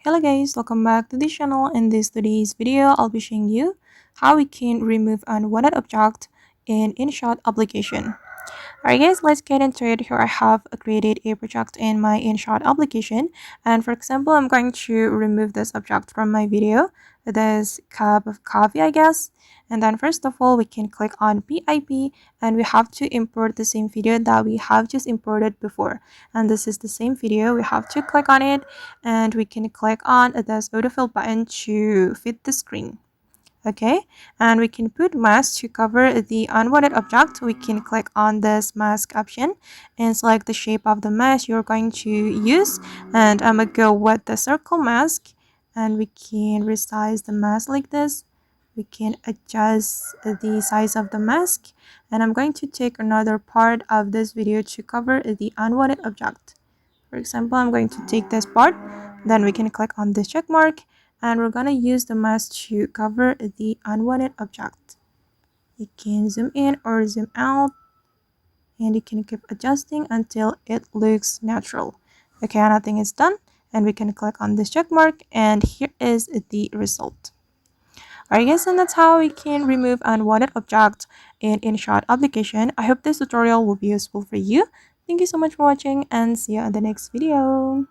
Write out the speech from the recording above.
Hello guys, welcome back to the channel. In this today's video, I'll be showing you how we can remove unwanted object in Inshot application. Alright guys, let's get into it. Here I have created a project in my Inshot application, and for example, I'm going to remove this object from my video, this cup of coffee, I guess. And then first of all, we can click on PIP, and we have to import the same video that we have just imported before. And this is the same video. We have to click on it, and we can click on this autofill button to fit the screen. Okay, and we can put mask to cover the unwanted object. We can click on this mask option and select the shape of the mask you're going to use, and I'm gonna go with the circle mask, and we can resize the mask like this. We can adjust the size of the mask, and I'm going to take another part of this video to cover the unwanted object. For example, I'm going to take this part, then we can click on this check mark, and we're gonna use the mask to cover the unwanted object. You can zoom in or zoom out, and you can keep adjusting until it looks natural. Okay, nothing is done, and we can click on this check mark, and here is the result. Alright guys, and that's how we can remove unwanted objects in Inshot application. I hope this tutorial will be useful for you. Thank you so much for watching, and see you in the next video.